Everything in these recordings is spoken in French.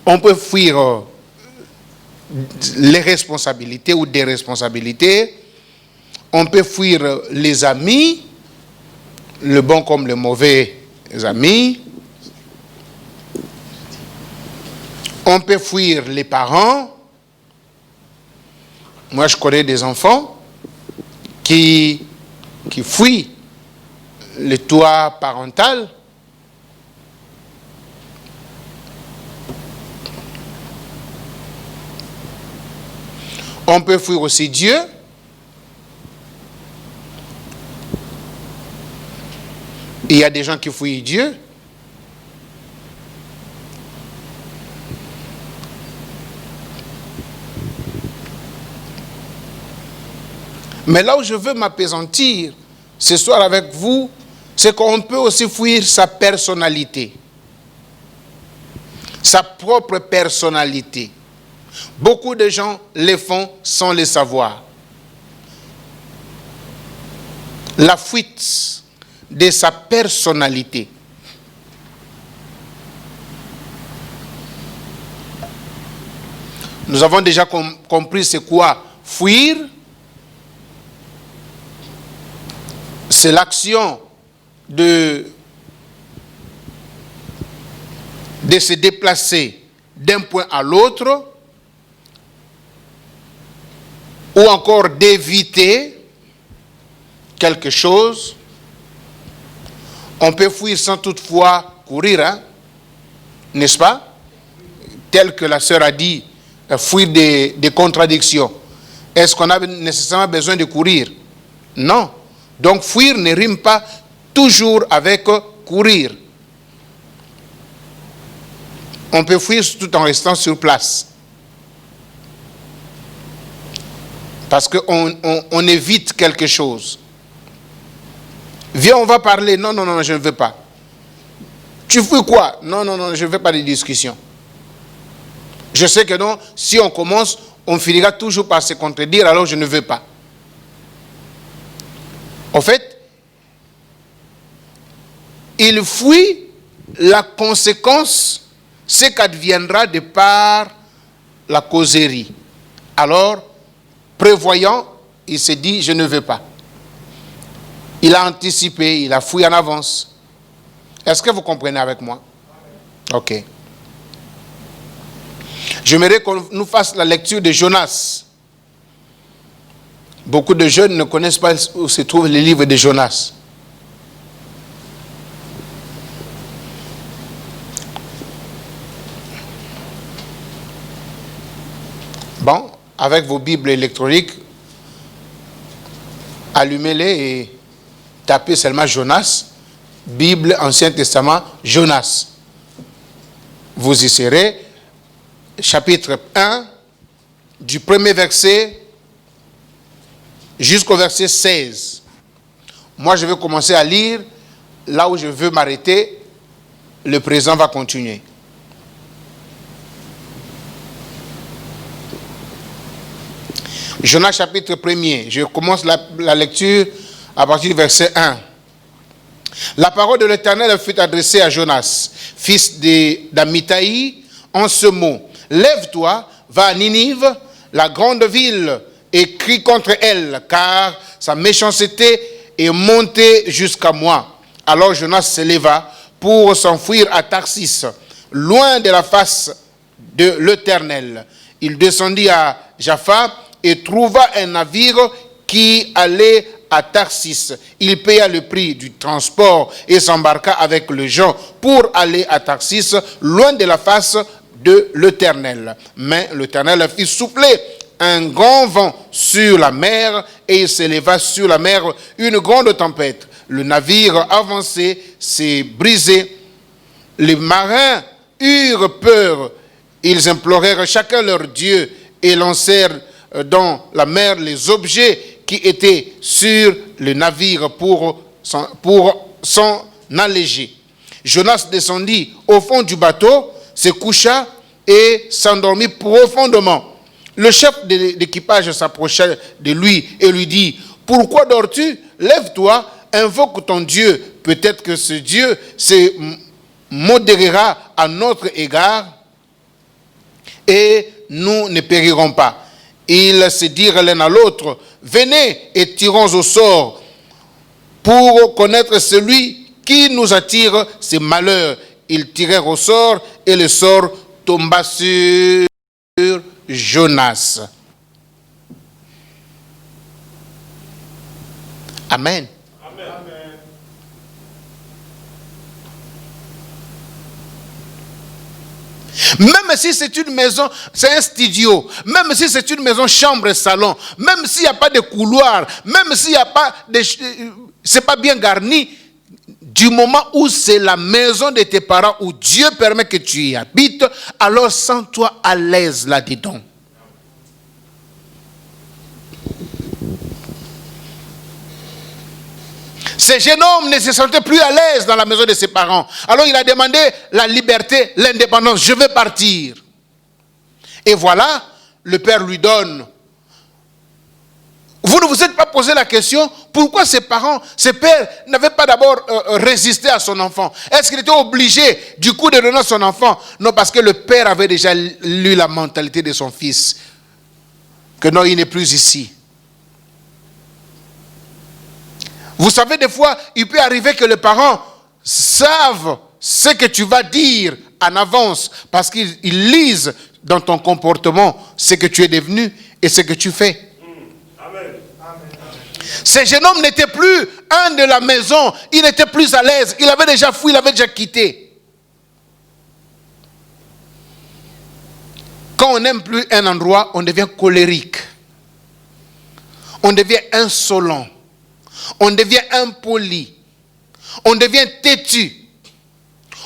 On peut fuir les responsabilités ou des responsabilités. On peut fuir les amis, le bon comme le mauvais amis. On peut fuir les parents. Moi, je connais des enfants qui fuient le toit parental. On peut fuir aussi Dieu. Il y a des gens qui fuient Dieu. Mais là où je veux m'appesantir ce soir avec vous, c'est qu'on peut aussi fuir sa personnalité. Sa propre personnalité. Beaucoup de gens le font sans le savoir. La fuite de sa personnalité. Nous avons déjà compris c'est quoi fuir. C'est l'action de se déplacer d'un point à l'autre, ou encore d'éviter quelque chose. On peut fuir sans toutefois courir, hein? N'est-ce pas? Tel que la sœur a dit, fuir des contradictions. Est-ce qu'on a nécessairement besoin de courir? Non. Donc fuir ne rime pas toujours avec courir. On peut fuir tout en restant sur place. Parce qu'on évite quelque chose. Viens, on va parler. Non, non, non, je ne veux pas. Tu fuis quoi? Non, non, non, je ne veux pas de discussion. Je sais que non, si on commence, on finira toujours par se contredire, alors je ne veux pas. En fait, il fuit la conséquence, ce qu'adviendra de par la causerie. Alors, prévoyant, il se dit, je ne veux pas. Il a anticipé, il a fui en avance. Est-ce que vous comprenez avec moi? Ok. J'aimerais qu'on nous fasse la lecture de Jonas. Beaucoup de jeunes ne connaissent pas où se trouve le livre de Jonas. Bon, avec vos Bibles électroniques, allumez-les et tapez seulement Jonas, Bible, Ancien Testament, Jonas. Vous y serez, chapitre 1, du premier verset jusqu'au verset 16. Moi, je vais commencer à lire. Là où je veux m'arrêter, le présent va continuer. Jonas chapitre 1er. Je commence la lecture à partir du verset 1. La parole de l'Éternel fut adressée à Jonas, fils d'Amittai, en ce mot. Lève-toi, va à Ninive, la grande ville, et crie contre elle, car sa méchanceté est montée jusqu'à moi. Alors Jonas se leva pour s'enfuir à Tarsis, loin de la face de l'Éternel. Il descendit à Jaffa et trouva un navire qui allait à Tarsis. Il paya le prix du transport et s'embarqua avec les gens pour aller à Tarsis, loin de la face de l'Éternel. Mais l'Éternel fit souffler un grand vent sur la mer et il s'éleva sur la mer une grande tempête. Le navire avancé s'est brisé. Les marins eurent peur. Ils implorèrent chacun leur Dieu et lancèrent dans la mer les objets qui étaient sur le navire pour s'en alléger. Jonas descendit au fond du bateau, se coucha et s'endormit profondément. Le chef de l'équipage s'approcha de lui et lui dit, « Pourquoi dors-tu? Lève-toi, invoque ton Dieu. Peut-être que ce Dieu se modérera à notre égard. » et nous ne périrons pas. Ils se dirent l'un à l'autre, venez et tirons au sort pour connaître celui qui nous attire ces malheurs. Ils tirèrent au sort et le sort tomba sur Jonas. Amen. Amen. Même si c'est une maison, c'est un studio, même si c'est une maison chambre et salon, même s'il n'y a pas de couloir, même s'il n'y a pas de... c'est pas bien garni, du moment où c'est la maison de tes parents, où Dieu permet que tu y habites, alors sens-toi à l'aise là-dedans. Ce jeune homme ne se sentait plus à l'aise dans la maison de ses parents. Alors il a demandé la liberté, l'indépendance. Je veux partir. Et voilà, le père lui donne. Vous ne vous êtes pas posé la question, pourquoi ses parents, ses pères n'avaient pas d'abord résisté à son enfant? Est-ce qu'il était obligé du coup de donner à son enfant? Non, parce que le père avait déjà lu la mentalité de son fils. Que non, il n'est plus ici. Vous savez, des fois, il peut arriver que les parents savent ce que tu vas dire en avance parce qu'ils lisent dans ton comportement ce que tu es devenu et ce que tu fais. Amen. Ce jeune homme n'était plus un de la maison, il n'était plus à l'aise, il avait déjà fui, il avait déjà quitté. Quand on n'aime plus un endroit, on devient colérique, on devient insolent. On devient impoli, on devient têtu,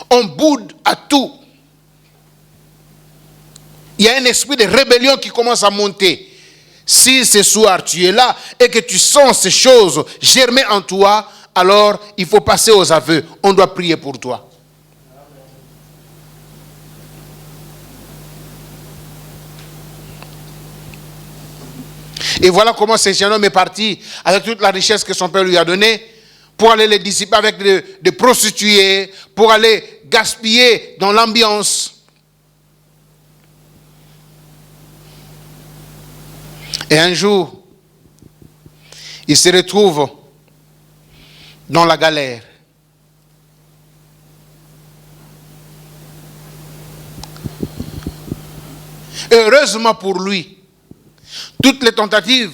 on boude à tout. Il y a un esprit de rébellion qui commence à monter. Si ce soir tu es là et que tu sens ces choses germer en toi, alors il faut passer aux aveux. On doit prier pour toi. Et voilà comment ce jeune homme est parti avec toute la richesse que son père lui a donnée pour aller les dissiper avec des prostituées, pour aller gaspiller dans l'ambiance. Et un jour, il se retrouve dans la galère. Heureusement pour lui, toutes les tentatives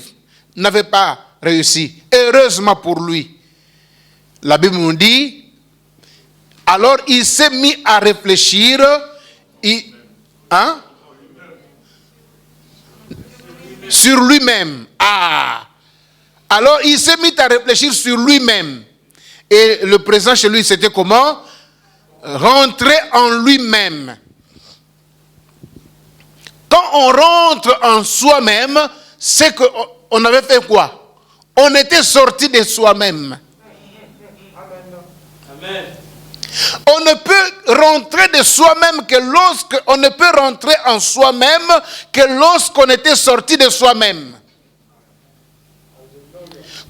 n'avaient pas réussi. Heureusement pour lui. La Bible nous dit, alors il s'est mis à réfléchir. Sur lui-même. Alors il s'est mis à réfléchir sur lui-même. Et le présent chez lui, c'était comment? Rentrer en lui-même. Quand on rentre en soi-même, c'est qu'on avait fait quoi? On était sorti de soi-même. Amen. On ne peut rentrer de soi-même que lorsqu'on ne peut rentrer en soi-même que lorsqu'on était sorti de soi-même.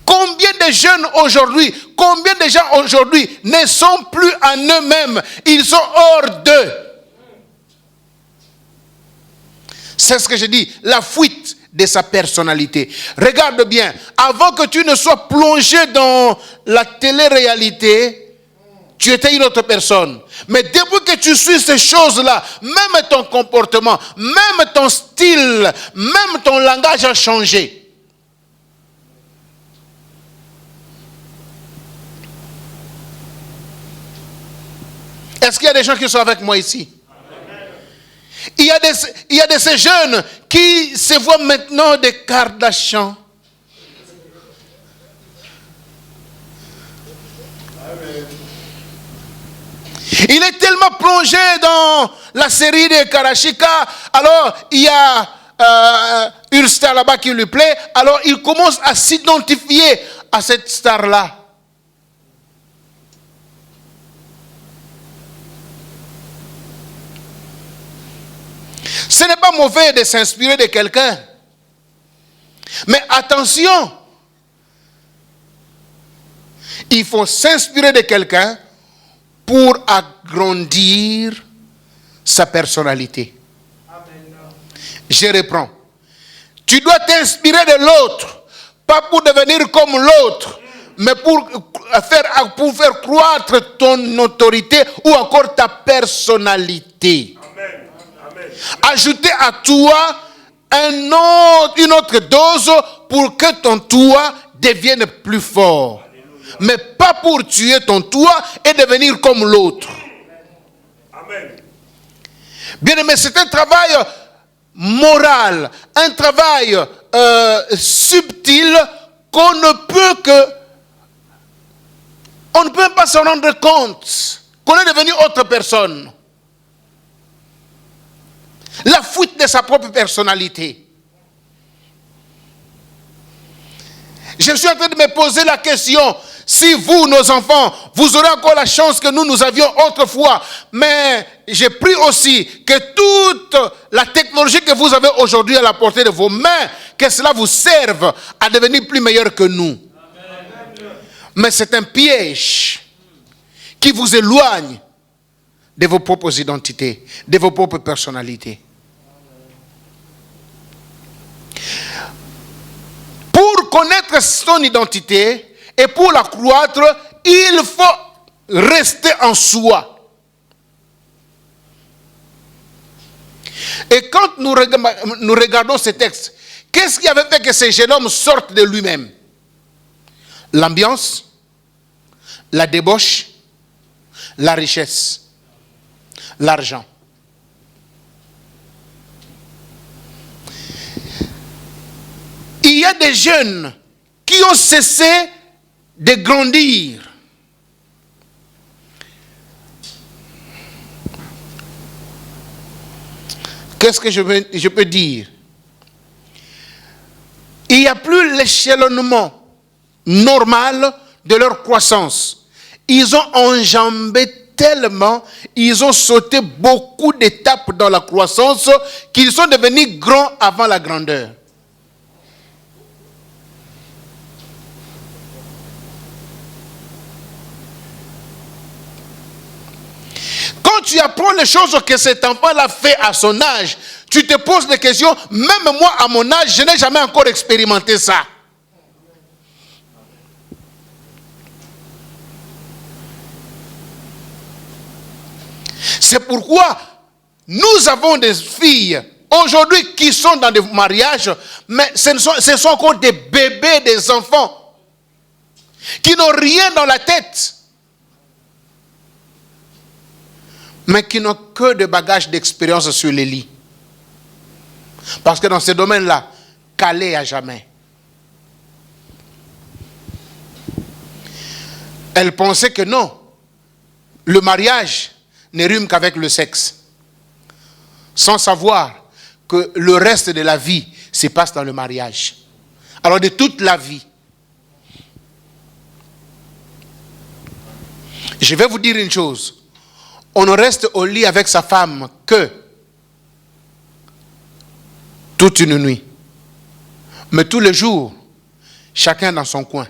Combien de jeunes aujourd'hui, combien de gens aujourd'hui ne sont plus en eux-mêmes, ils sont hors d'eux. C'est ce que je dis, la fuite de sa personnalité. Regarde bien, avant que tu ne sois plongé dans la télé-réalité, tu étais une autre personne. Mais depuis que tu suis ces choses-là, même ton comportement, même ton style, même ton langage a changé. Est-ce qu'il y a des gens qui sont avec moi ici? Il y a de ces jeunes qui se voient maintenant des Kardashians. Il est tellement plongé dans la série de Karashika. Alors, il y a une star là-bas qui lui plaît. Alors, il commence à s'identifier à cette star-là. Ce n'est pas mauvais de s'inspirer de quelqu'un. Mais attention, il faut s'inspirer de quelqu'un pour agrandir sa personnalité. Je reprends. Tu dois t'inspirer de l'autre, pas pour devenir comme l'autre, mais pour faire croître ton autorité ou encore ta personnalité. Amen. Amen. Ajouter à toi une autre dose pour que ton toi devienne plus fort. Alléluia. Mais pas pour tuer ton toi et devenir comme l'autre. Amen. Bien aimé, c'est un travail moral, un travail subtil qu'on ne peut pas s'en rendre compte qu'on est devenu autre personne. La fuite de sa propre personnalité. Je suis en train de me poser la question, si vous, nos enfants, vous aurez encore la chance que nous avions autrefois, mais j'ai pris aussi que toute la technologie que vous avez aujourd'hui à la portée de vos mains, que cela vous serve à devenir plus meilleur que nous. Amen. Mais c'est un piège qui vous éloigne de vos propres identités, de vos propres personnalités. Pour connaître son identité et pour la croître, il faut rester en soi. Et quand nous regardons ces textes, qu'est-ce qui avait fait que ces jeunes hommes sortent de lui-même? L'ambiance, la débauche, la richesse, l'argent. Il y a des jeunes qui ont cessé de grandir. Qu'est-ce que je peux dire? Il n'y a plus l'échelonnement normal de leur croissance. Ils ont enjambé tellement, ils ont sauté beaucoup d'étapes dans la croissance qu'ils sont devenus grands avant la grandeur. Quand tu apprends les choses que cet enfant-là fait à son âge, tu te poses des questions. Même moi, à mon âge, je n'ai jamais encore expérimenté ça. C'est pourquoi nous avons des filles aujourd'hui qui sont dans des mariages, mais ce sont encore des bébés, des enfants, qui n'ont rien dans la tête, mais qui n'ont que des bagages d'expérience sur les lits. Parce que dans ce domaine-là, calé à jamais. Elle pensait que non, le mariage ne rime qu'avec le sexe. Sans savoir que le reste de la vie se passe dans le mariage. Alors de toute la vie. Je vais vous dire une chose. On ne reste au lit avec sa femme que toute une nuit. Mais tous les jours, chacun dans son coin.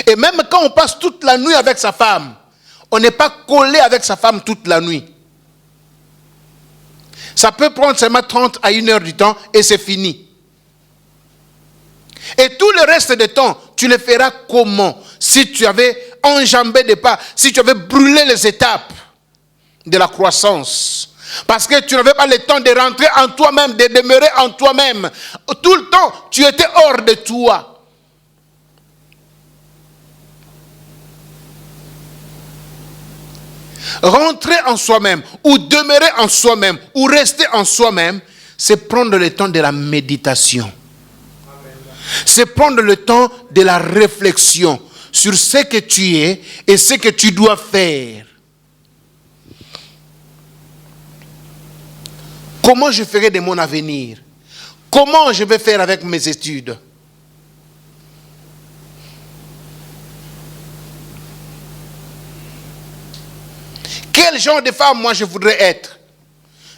Et même quand on passe toute la nuit avec sa femme, on n'est pas collé avec sa femme toute la nuit. Ça peut prendre seulement 30 à 1 heure du temps et c'est fini. Et tout le reste du temps, tu le feras comment? Si tu avais enjambé des pas, si tu avais brûlé les étapes de la croissance. Parce que tu n'avais pas le temps de rentrer en toi-même, de demeurer en toi-même. Tout le temps, tu étais hors de toi. Rentrer en soi-même, ou demeurer en soi-même, ou rester en soi-même, c'est prendre le temps de la méditation. C'est prendre le temps de la réflexion sur ce que tu es et ce que tu dois faire. Comment je ferai de mon avenir? Comment je vais faire avec mes études? Quel genre de femme moi je voudrais être?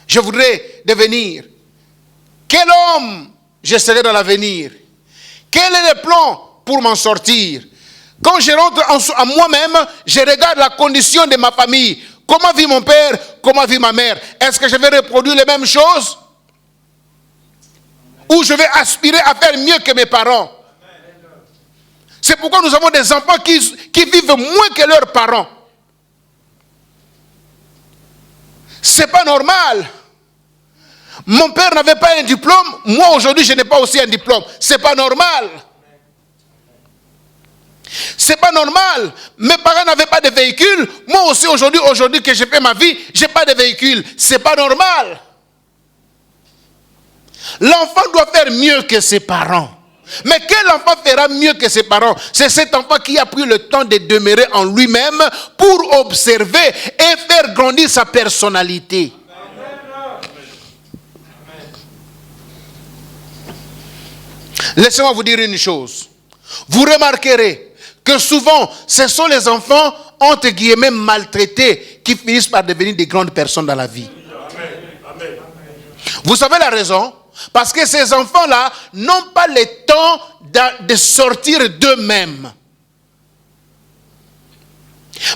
Je voudrais devenir? Quel homme je serai dans l'avenir? Quel est le plan pour m'en sortir? Quand je rentre en moi-même, je regarde la condition de ma famille. Comment vit mon père? Comment vit ma mère? Est-ce que je vais reproduire les mêmes choses? Ou je vais aspirer à faire mieux que mes parents. C'est pourquoi nous avons des enfants qui vivent moins que leurs parents. C'est pas normal. Mon père n'avait pas un diplôme, moi aujourd'hui je n'ai pas aussi un diplôme. C'est pas normal. C'est pas normal. Mes parents n'avaient pas de véhicule, moi aussi aujourd'hui que j'ai fait ma vie, j'ai pas de véhicule. C'est pas normal. L'enfant doit faire mieux que ses parents. Mais quel enfant fera mieux que ses parents? C'est cet enfant qui a pris le temps de demeurer en lui-même pour observer et faire grandir sa personnalité. Laissez-moi vous dire une chose. Vous remarquerez que souvent, ce sont les enfants, entre guillemets, maltraités qui finissent par devenir des grandes personnes dans la vie. Amen. Vous savez la raison? Parce que ces enfants-là n'ont pas le temps de sortir d'eux-mêmes.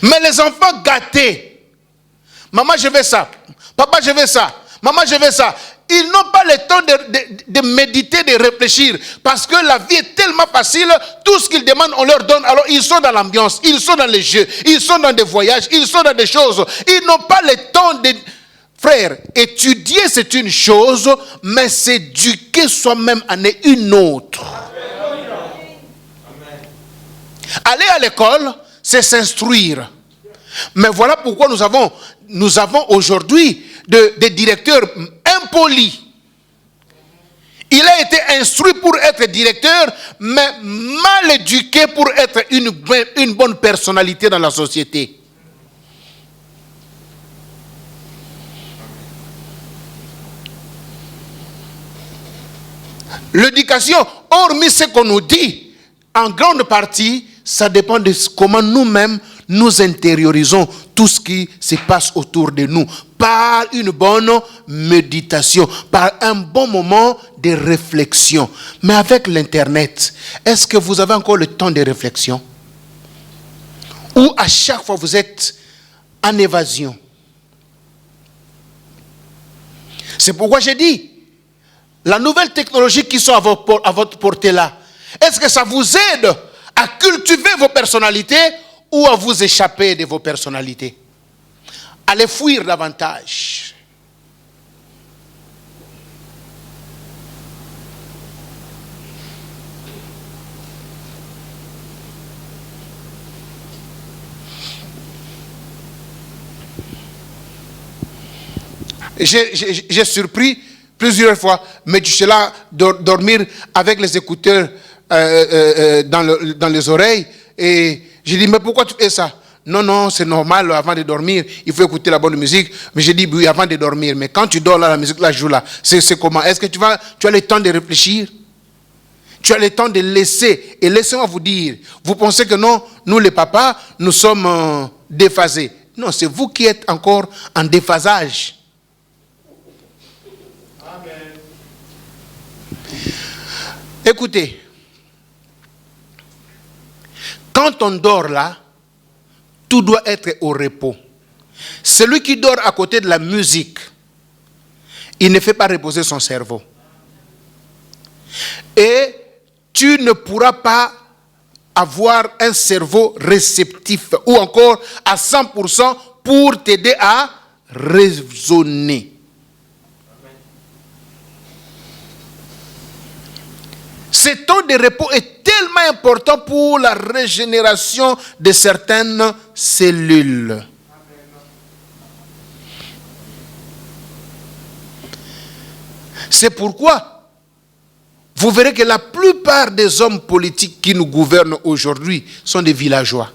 Mais les enfants gâtés, maman je veux ça, papa je veux ça, maman je veux ça, ils n'ont pas le temps de méditer, de réfléchir, parce que la vie est tellement facile, tout ce qu'ils demandent on leur donne, alors ils sont dans l'ambiance, ils sont dans les jeux, ils sont dans des voyages, ils sont dans des choses, ils n'ont pas le temps de... Frère, étudier c'est une chose, mais s'éduquer soi-même en est une autre. Amen. Aller à l'école, c'est s'instruire. Mais voilà pourquoi nous avons aujourd'hui des directeurs impolis. Il a été instruit pour être directeur, mais mal éduqué pour être une bonne personnalité dans la société. L'éducation, hormis ce qu'on nous dit, en grande partie, ça dépend de comment nous-mêmes nous intériorisons tout ce qui se passe autour de nous, par une bonne méditation, par un bon moment de réflexion. Mais avec l'Internet, est-ce que vous avez encore le temps de réflexion? Ou à chaque fois vous êtes en évasion? C'est pourquoi j'ai dit, la nouvelle technologie qui sont à votre portée là, est-ce que ça vous aide à cultiver vos personnalités ou à vous échapper de vos personnalités? À les fuir davantage. J'ai surpris plusieurs fois, mais je suis là dormir avec les écouteurs dans les oreilles. Et j'ai dit, mais pourquoi tu fais ça? Non, c'est normal, avant de dormir, il faut écouter la bonne musique. Mais j'ai dit, oui, avant de dormir. Mais quand tu dors là, la musique là joue là. C'est comment? Est-ce que tu as le temps de réfléchir? Tu as le temps de laisser. Et laissez-moi vous dire, vous pensez que non, nous les papas, nous sommes déphasés. Non, c'est vous qui êtes encore en déphasage. Écoutez, quand on dort là, tout doit être au repos. Celui qui dort à côté de la musique, il ne fait pas reposer son cerveau. Et tu ne pourras pas avoir un cerveau réceptif ou encore à 100% pour t'aider à raisonner. Ce temps de repos est tellement important pour la régénération de certaines cellules. C'est pourquoi vous verrez que la plupart des hommes politiques qui nous gouvernent aujourd'hui sont des villageois.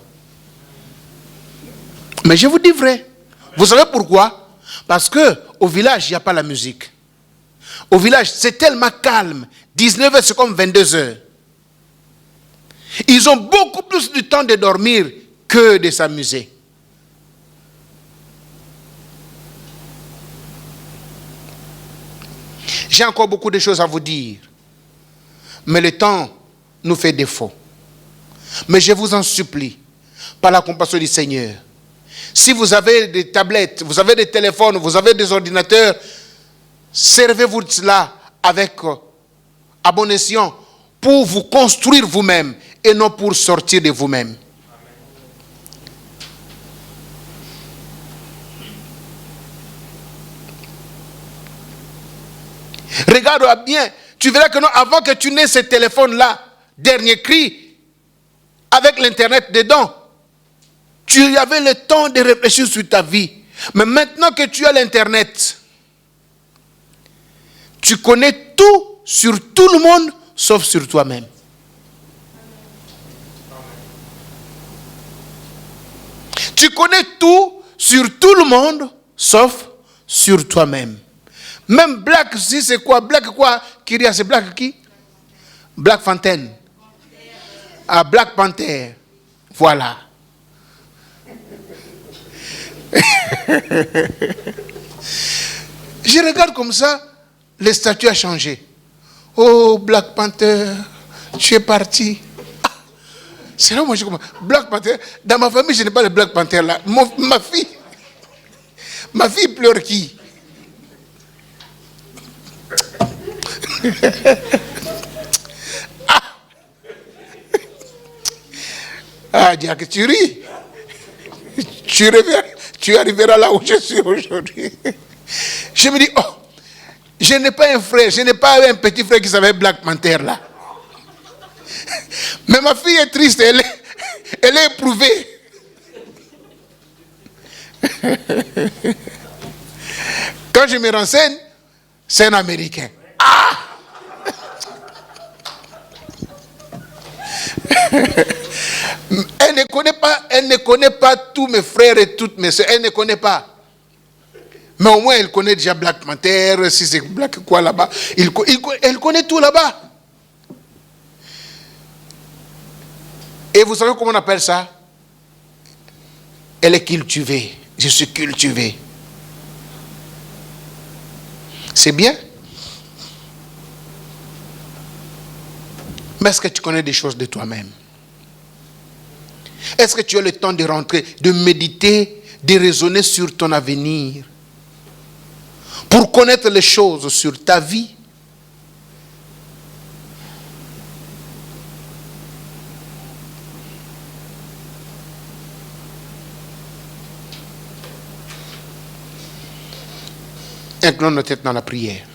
Mais je vous dis vrai. Vous savez pourquoi? Parce qu'au village, il n'y a pas la musique. Au village, c'est tellement calme. 19h, c'est comme 22h. Ils ont beaucoup plus de temps de dormir que de s'amuser. J'ai encore beaucoup de choses à vous dire. Mais le temps nous fait défaut. Mais je vous en supplie, par la compassion du Seigneur, si vous avez des tablettes, vous avez des téléphones, vous avez des ordinateurs, servez-vous de cela avec à bon escient, pour vous construire vous-même et non pour sortir de vous-même. Regarde bien, tu verras que non, avant que tu n'aies ce téléphone-là, dernier cri, avec l'internet dedans, tu avais le temps de réfléchir sur ta vie. Mais maintenant que tu as l'internet, tu connais tout sur tout le monde, sauf sur toi-même. Tu connais tout sur tout le monde, sauf sur toi-même. Même Black, si c'est quoi? Black quoi? Kyria, c'est Black qui? Black Fontaine. Ah, Black Panther. Voilà. Je regarde comme ça, le statut a changé. Oh, Black Panther, tu es parti. Ah, c'est là où moi je comprends. Black Panther, dans ma famille, je n'ai pas le Black Panther là. Ma fille pleure qui? Ah, Jack, tu ris. Tu arriveras là où je suis aujourd'hui. Je me dis, oh, je n'ai pas un frère, je n'ai pas un petit frère qui s'appelle Black Panther là. Mais ma fille est triste, elle est éprouvée. Quand je me renseigne, c'est un Américain. Ah! Elle ne connaît pas tous mes frères et toutes mes soeurs. Elle ne connaît pas. Mais au moins, elle connaît déjà Black Panther, si c'est Black quoi là-bas. Elle connaît tout là-bas. Et vous savez comment on appelle ça? Elle est cultivée. Je suis cultivé. C'est bien. Mais est-ce que tu connais des choses de toi-même? Est-ce que tu as le temps de rentrer, de méditer, de raisonner sur ton avenir? Pour connaître les choses sur ta vie? Inclinons nos têtes dans la prière.